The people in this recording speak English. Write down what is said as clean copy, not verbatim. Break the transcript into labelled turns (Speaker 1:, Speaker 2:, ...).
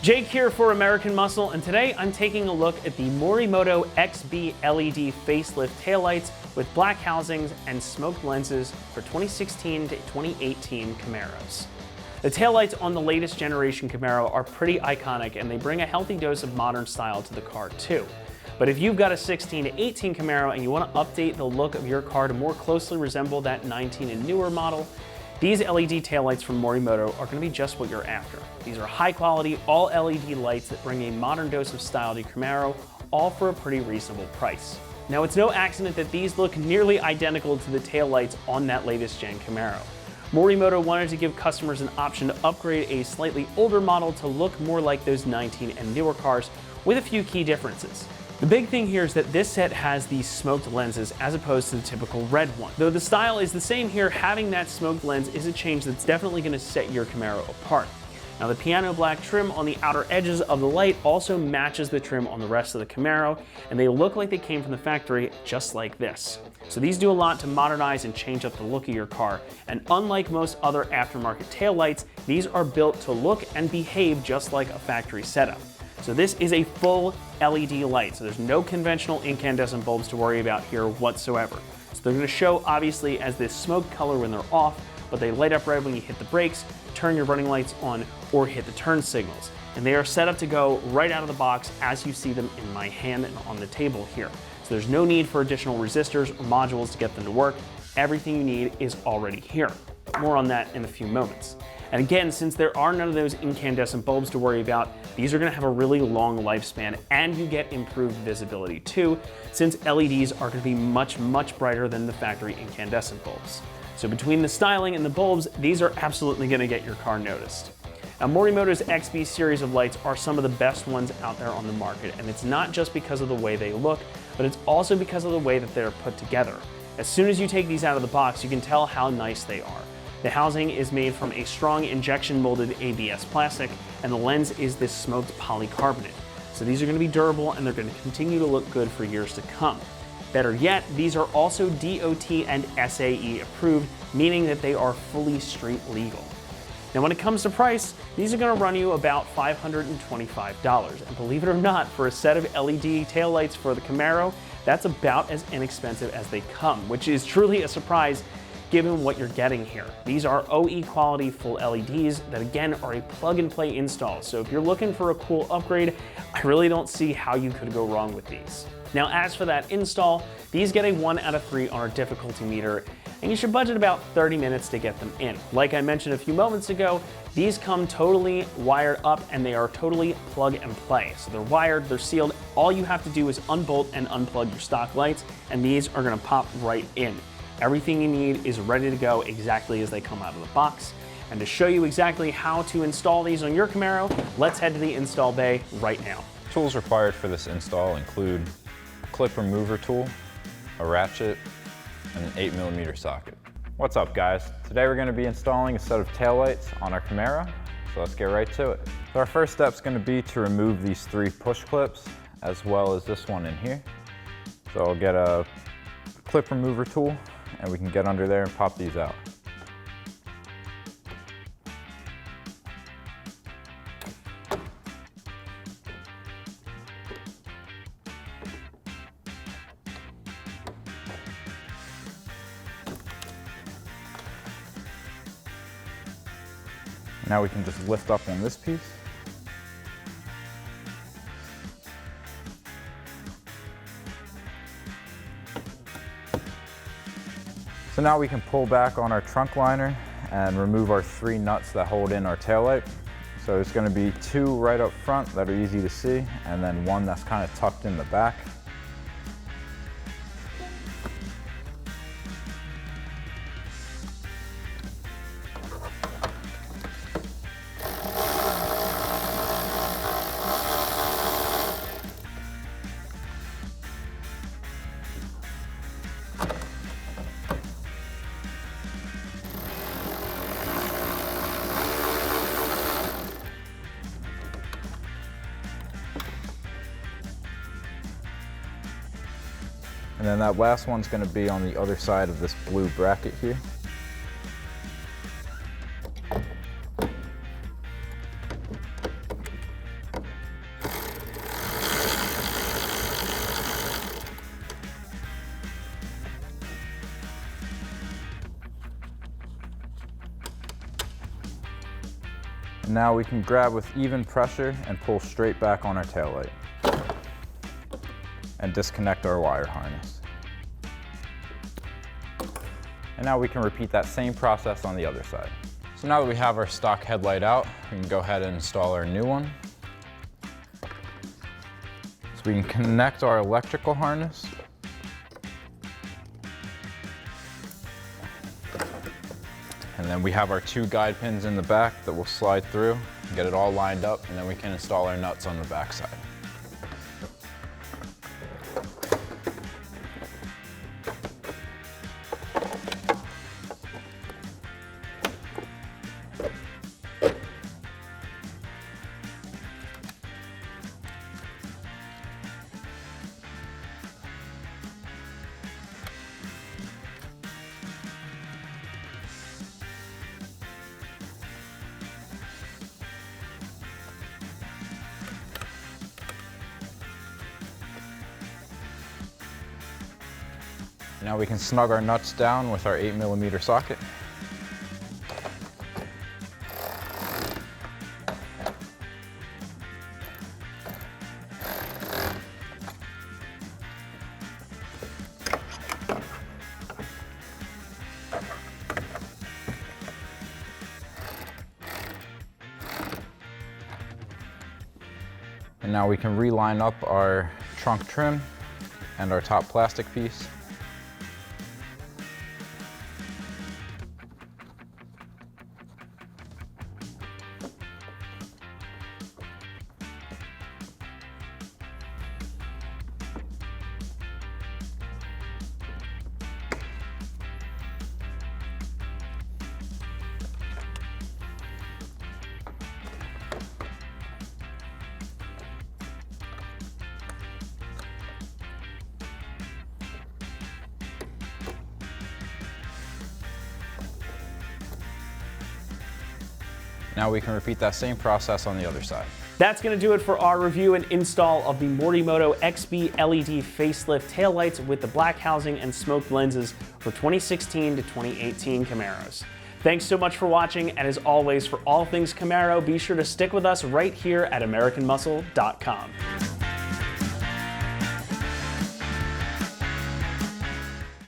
Speaker 1: Jake here for American Muscle, and today I'm taking a look at the Morimoto XB LED facelift taillights with black housings and smoked lenses for 2016 to 2018 Camaros. The taillights on the latest generation Camaro are pretty iconic, and they bring a healthy dose of modern style to the car too. But if you've got a 16 to 18 Camaro and you want to update the look of your car to more closely resemble that 19 and newer model, these LED taillights from Morimoto are going to be just what you're after. These are high quality, all LED lights that bring a modern dose of style to Camaro, all for a pretty reasonable price. Now, it's no accident that these look nearly identical to the taillights on that latest gen Camaro. Morimoto wanted to give customers an option to upgrade a slightly older model to look more like those 19 and newer cars, with a few key differences. The big thing here is that this set has these smoked lenses as opposed to the typical red one. Though the style is the same here, having that smoked lens is a change that's definitely going to set your Camaro apart. Now, the piano black trim on the outer edges of the light also matches the trim on the rest of the Camaro, and they look like they came from the factory just like this. So these do a lot to modernize and change up the look of your car, and unlike most other aftermarket taillights, these are built to look and behave just like a factory setup. So this is a full LED light, so there's no conventional incandescent bulbs to worry about here whatsoever. So they're going to show obviously as this smoke color when they're off, but they light up red when you hit the brakes, turn your running lights on, or hit the turn signals. And they are set up to go right out of the box as you see them in my hand and on the table here. So there's no need for additional resistors or modules to get them to work. Everything you need is already here. More on that in a few moments. And again, since there are none of those incandescent bulbs to worry about, these are going to have a really long lifespan, and you get improved visibility too, since LEDs are going to be much, much brighter than the factory incandescent bulbs. So between the styling and the bulbs, these are absolutely going to get your car noticed. Now, Morimoto's XB series of lights are some of the best ones out there on the market, and it's not just because of the way they look, but it's also because of the way that they're put together. As soon as you take these out of the box, you can tell how nice they are. The housing is made from a strong injection molded ABS plastic, and the lens is this smoked polycarbonate. So these are going to be durable, and they're going to continue to look good for years to come. Better yet, these are also DOT and SAE approved, meaning that they are fully street legal. Now, when it comes to price, these are going to run you about $525. And believe it or not, for a set of LED taillights for the Camaro, that's about as inexpensive as they come, which is truly a surprise given what you're getting here. These are OE quality full LEDs that again are a plug and play install. So if you're looking for a cool upgrade, I really don't see how you could go wrong with these. Now, as for that install, these get a 1 out of 3 on our difficulty meter, and you should budget about 30 minutes to get them in. Like I mentioned a few moments ago, these come totally wired up, and they are totally plug and play. So they're wired, they're sealed. All you have to do is unbolt and unplug your stock lights, and these are gonna pop right in. Everything you need is ready to go exactly as they come out of the box. And to show you exactly how to install these on your Camaro, let's head to the install bay right now.
Speaker 2: Tools required for this install include a clip remover tool, a ratchet, and an 8mm socket. What's up, guys? Today we're going to be installing a set of taillights on our Camaro, so let's get right to it. So our first step is going to be to remove these 3 push clips, as well as this one in here. So I'll get a clip remover tool, and we can get under there and pop these out. Now we can just lift up on this piece. So now we can pull back on our trunk liner and remove our 3 nuts that hold in our taillight. So there's going to be 2 right up front that are easy to see, and then 1 that's kind of tucked in the back. And then that last one's going to be on the other side of this blue bracket here. Now we can grab with even pressure and pull straight back on our taillight and disconnect our wire harness. And now we can repeat that same process on the other side. So now that we have our stock headlight out, we can go ahead and install our new one. So we can connect our electrical harness. And then we have our 2 guide pins in the back that will slide through, get it all lined up, and then we can install our nuts on the back side. Now we can snug our nuts down with our 8mm socket. And now we can reline up our trunk trim and our top plastic piece. Now we can repeat that same process on the other side.
Speaker 1: That's going to do it for our review and install of the Morimoto XB LED facelift taillights with the black housing and smoked lenses for 2016 to 2018 Camaros. Thanks so much for watching, and as always, for all things Camaro, be sure to stick with us right here at AmericanMuscle.com.